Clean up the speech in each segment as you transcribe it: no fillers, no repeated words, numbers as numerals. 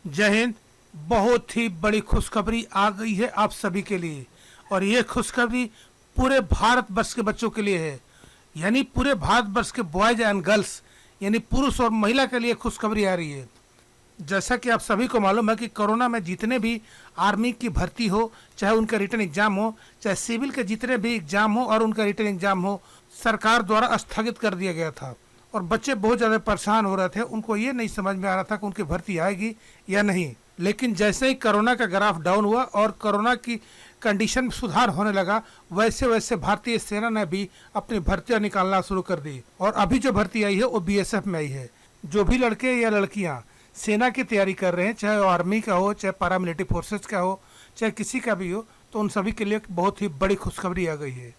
जय हिंद। बहुत ही बड़ी खुशखबरी आ गई है आप सभी के लिए, और ये खुशखबरी पूरे भारतवर्ष के बच्चों के लिए है। यानी पूरे भारतवर्ष के बॉयज एंड गर्ल्स, यानी पुरुष और महिला के लिए खुशखबरी आ रही है। जैसा कि आप सभी को मालूम है कि कोरोना में जितने भी आर्मी की भर्ती हो, चाहे उनका रिटर्न एग्जाम हो, चाहे सिविल के जितने भी एग्जाम हो और उनका रिटर्न एग्जाम हो, सरकार द्वारा स्थगित कर दिया गया था। और बच्चे बहुत ज़्यादा परेशान हो रहे थे, उनको ये नहीं समझ में आ रहा था कि उनकी भर्ती आएगी या नहीं। लेकिन जैसे ही कोरोना का ग्राफ डाउन हुआ और कोरोना की कंडीशन में सुधार होने लगा, वैसे वैसे भारतीय सेना ने भी अपनी भर्तियां निकालना शुरू कर दी। और अभी जो भर्ती आई है वो बीएसएफ में आई है। जो भी लड़के या लड़कियां सेना की तैयारी कर रहे हैं, चाहे वो आर्मी का हो, चाहे पैरामिलिट्री फोर्सेज का हो, चाहे किसी का भी हो, तो उन सभी के लिए बहुत ही बड़ी खुशखबरी आ गई है।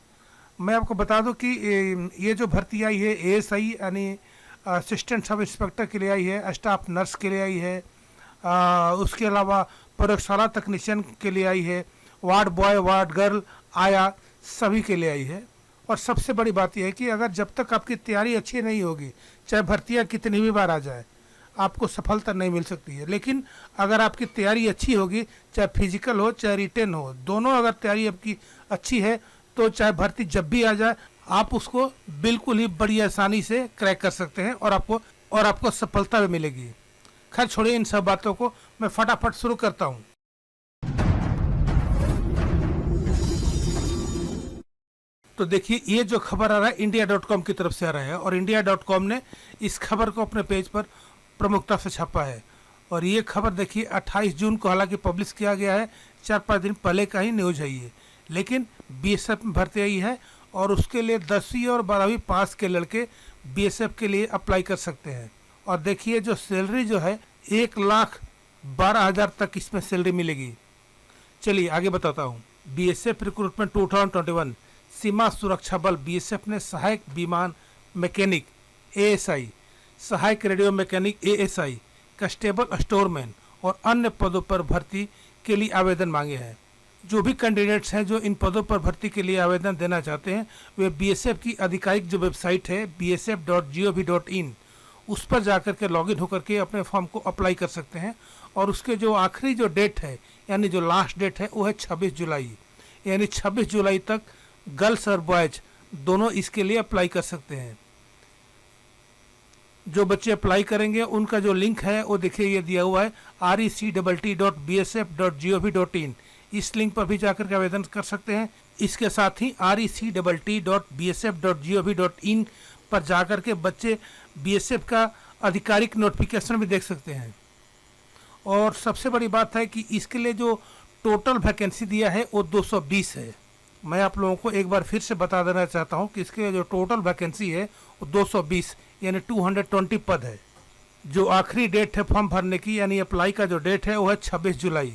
मैं आपको बता दूं कि ये जो भर्ती आई है एएसआई यानी असिस्टेंट सब इंस्पेक्टर के लिए आई है, स्टाफ नर्स के लिए आई है, उसके अलावा प्रयोगशाला तकनीशियन के लिए आई है, वार्ड बॉय, वार्ड गर्ल, आया, सभी के लिए आई है। और सबसे बड़ी बात यह है कि अगर जब तक आपकी तैयारी अच्छी नहीं होगी, चाहे भर्तियाँ कितनी भी बार आ जाए, आपको सफलता नहीं मिल सकती है। लेकिन अगर आपकी तैयारी अच्छी होगी, चाहे फिजिकल हो चाहे रिटेन हो, दोनों अगर तैयारी आपकी अच्छी है, तो चाहे भर्ती जब भी आ जाए आप उसको बिल्कुल ही बड़ी आसानी से क्रैक कर सकते हैं और आपको सफलता भी मिलेगी। खैर छोड़िए इन सब बातों को, मैं फटाफट शुरू करता हूँ। तो देखिए, ये जो खबर आ रहा है इंडिया.com की तरफ से आ रहा है, और इंडिया.com ने इस खबर को अपने पेज पर प्रमुखता से छापा है। और ये खबर देखिए 28 जून को हालांकि पब्लिश किया गया है, 4-5 दिन पहले का ही न्यूज है ये। लेकिन बीएसएफ में भर्ती आई है और उसके लिए 10वीं और 12वीं पास के लड़के बीएसएफ के लिए अप्लाई कर सकते हैं। और देखिए जो सैलरी जो है 1,12,000 तक इसमें सैलरी मिलेगी। चलिए आगे बताता हूँ। बीएसएफ रिक्रूटमेंट 2021, सीमा सुरक्षा बल बीएसएफ ने सहायक विमान मैकेनिक एएसआई, सहायक radio mechanic ASI, constable storeman और अन्य पदों पर भर्ती के लिए आवेदन मांगे हैं। जो भी कैंडिडेट्स हैं जो इन पदों पर भर्ती के लिए आवेदन देना चाहते हैं, वे बीएसएफ की आधिकारिक जो वेबसाइट है bsf.gov.in, उस पर जाकर के लॉगिन होकर के अपने फॉर्म को अप्लाई कर सकते हैं। और उसके जो आखिरी जो डेट है, यानी जो लास्ट डेट है, वो है 26 जुलाई। यानी 26 जुलाई तक गर्ल्स और बॉयज दोनों इसके लिए अप्लाई कर सकते हैं। जो बच्चे अप्लाई करेंगे उनका जो लिंक है वो देखिए ये दिया हुआ है rect.bsf.gov.in। इस लिंक पर भी जाकर के आवेदन कर सकते हैं। इसके साथ ही rect.bsf.gov.in पर जाकर के बच्चे बीएसएफ का आधिकारिक नोटिफिकेशन भी देख सकते हैं। और सबसे बड़ी बात है कि इसके लिए जो टोटल वैकेंसी दिया है वो 220 है। मैं आप लोगों को एक बार फिर से बता देना चाहता हूं कि इसके जो टोटल वैकेंसी है वो 220 यानी 220 पद है। जो आखिरी डेट है फॉर्म भरने की यानी अप्लाई का जो डेट है वो है 26 जुलाई।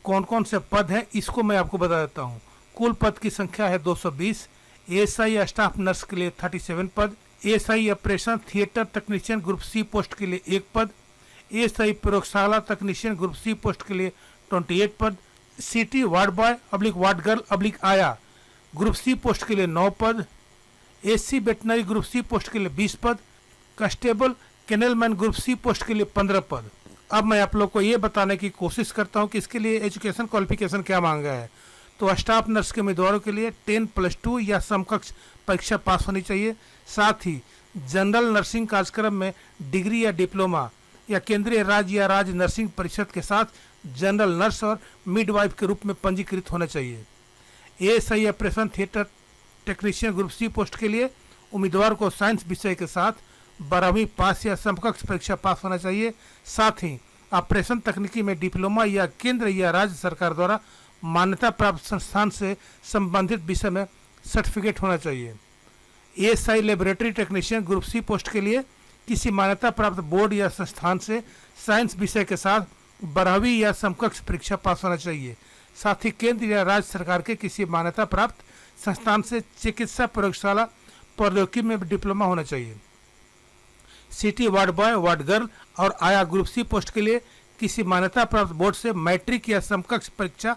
कौन कौन से पद हैं इसको मैं आपको बता देता हूँ। कुल पद की संख्या है 220। एएसआई स्टाफ नर्स के लिए 37 पद, एएसआई ऑपरेशन थिएटर तकनीशियन ग्रुप सी पोस्ट के लिए 1 पद, एएसआई प्रयोगशाला तकनीशियन ग्रुप सी पोस्ट के लिए 28 पद, city ward boy / ward girl / आया ग्रुप सी पोस्ट के लिए 9 पद, SC veterinary group C post के लिए 20 पद, constable kennelman group C post के लिए 15 पद। अब मैं आप लोग को ये बताने की कोशिश करता हूँ कि इसके लिए एजुकेशन क्वालिफिकेशन क्या मांगा है। तो स्टाफ नर्स के उम्मीदवारों के लिए 10+2 या समकक्ष परीक्षा पास होनी चाहिए। साथ ही जनरल नर्सिंग कार्यक्रम में डिग्री या डिप्लोमा या केंद्रीय राज्य या राज्य नर्सिंग परिषद के साथ जनरल नर्स और मिडवाइफ के रूप में पंजीकृत होना चाहिए। ASI operation theatre technician group C post के लिए उम्मीदवार को साइंस विषय के साथ 12वीं पास या समकक्ष परीक्षा पास होना चाहिए। साथ ही ऑपरेशन तकनीकी में डिप्लोमा या केंद्र या राज्य सरकार द्वारा मान्यता प्राप्त संस्थान से संबंधित विषय में सर्टिफिकेट होना चाहिए। ASI laboratory technician group C post के लिए किसी मान्यता प्राप्त बोर्ड या संस्थान से साइंस विषय के साथ 12वीं या समकक्ष परीक्षा पास होना चाहिए। साथ ही केंद्र या राज्य सरकार के किसी मान्यता प्राप्त संस्थान से चिकित्सा प्रयोगशाला प्रौद्योगिकी में डिप्लोमा होना चाहिए। City ward boy, ward girl और आया ग्रुप सी पोस्ट के लिए किसी मान्यता प्राप्त बोर्ड से मैट्रिक या समकक्ष परीक्षा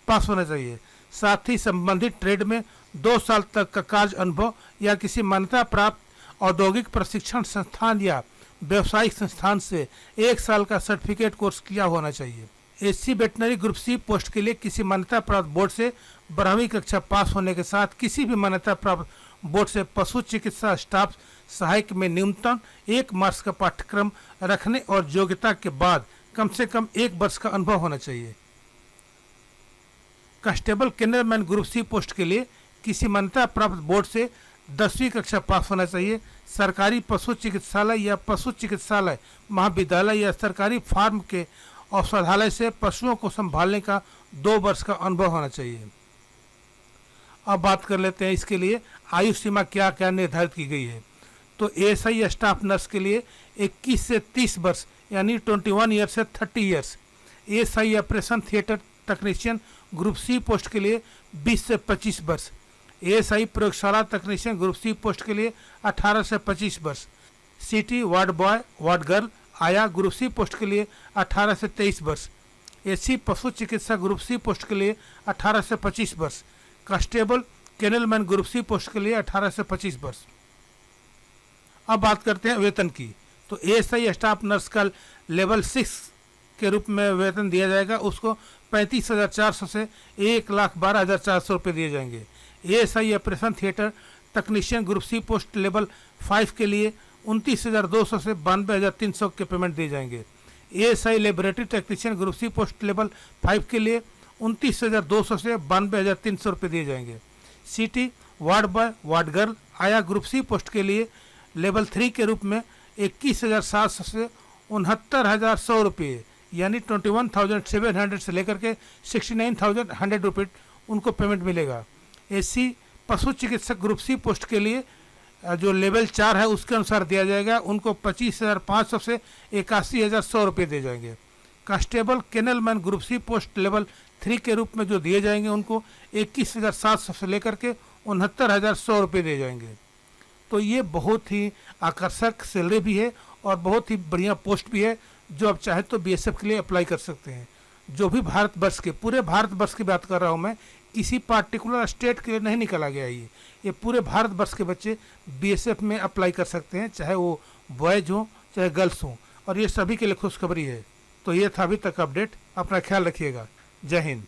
पास होना चाहिए। साथ ही संबंधित ट्रेड में 2 साल तक का कार्य अनुभव या किसी मान्यता प्राप्त औद्योगिक प्रशिक्षण संस्थान या व्यवसायिक संस्थान से 1 साल का सर्टिफिकेट कोर्स किया होना चाहिए। SC veterinary group C post के लिए किसी मान्यता प्राप्त बोर्ड से 12वीं कक्षा पास होने के साथ किसी भी मान्यता प्राप्त बोर्ड से पशु चिकित्सा स्टाफ सहायक में न्यूनतम 1 मार्च का पाठ्यक्रम रखने और योग्यता के बाद कम से कम 1 वर्ष का अनुभव होना चाहिए। Constable kennelman group C post के लिए किसी मान्यता प्राप्त बोर्ड से 10वीं कक्षा पास होना चाहिए। सरकारी पशु चिकित्सालय या पशु चिकित्सालय महाविद्यालय या सरकारी फार्म के औषधालय से पशुओं को संभालने का 2 वर्ष का अनुभव होना चाहिए। अब बात कर लेते हैं इसके लिए आयु सीमा क्या क्या निर्धारित की गई है। तो एएसआई स्टाफ नर्स के लिए 21 से 30 वर्ष यानी 21 ईयर से 30 years. ASI operation theatre technician group C post के लिए 20 से 25 वर्ष। एएसआई प्रयोगशाला तकनीशियन ग्रुप सी पोस्ट के लिए 18 से 25 वर्ष। City ward boy ward girl आया ग्रुप सी पोस्ट के लिए 18 से 23 वर्ष। एससी पशु चिकित्सा ग्रुप सी पोस्ट के लिए 18 से 25 वर्ष। Constable kennelman group C post के लिए 18 से 25 वर्ष। अब बात करते हैं वेतन की। तो एएसआई स्टाफ नर्स का लेवल 6 के रूप में वेतन दिया जाएगा, उसको 35,400 से 1,12,400 रुपये दिए जाएंगे। एएसआई ऑपरेशन थिएटर तकनीशियन ग्रुप सी पोस्ट लेवल 5 के लिए 29,200 से 92,300 के पेमेंट दिए जाएंगे। ASI laboratory technician group C post level 5 के लिए 29,200 से 92,300 रुपये दिए जाएंगे। City ward boy ward girl आया ग्रुप सी पोस्ट के लिए लेवल 3 के रूप में 21,700 से 69,100 रुपये यानी 21,700 से लेकर के 69,100 रुपये उनको पेमेंट मिलेगा। एससी पशु चिकित्सक ग्रुप सी पोस्ट के लिए जो लेवल 4 है उसके अनुसार दिया जाएगा, उनको 25,500 से 81,100 रुपये दिए जाएंगे। Constable kennelman group C post level 3 के रूप में जो दिए जाएंगे उनको 21,700 से लेकर के 69,100 रुपये दिए जाएंगे। तो ये बहुत ही आकर्षक सैलरी भी है और बहुत ही बढ़िया पोस्ट भी है, जो आप चाहे तो बीएसएफ के लिए अप्लाई कर सकते हैं। जो भी भारतवर्ष के, पूरे भारतवर्ष की बात कर रहा हूँ मैं, किसी पार्टिकुलर स्टेट के लिए नहीं निकाला गया ये पूरे भारतवर्ष के बच्चे बीएसएफ में अप्लाई कर सकते हैं, चाहे वो बॉयज हों चाहे गर्ल्स हों, और ये सभी के लिए खुशखबरी है। तो ये था अभी तक अपडेट। अपना ख्याल रखिएगा। जय हिंद।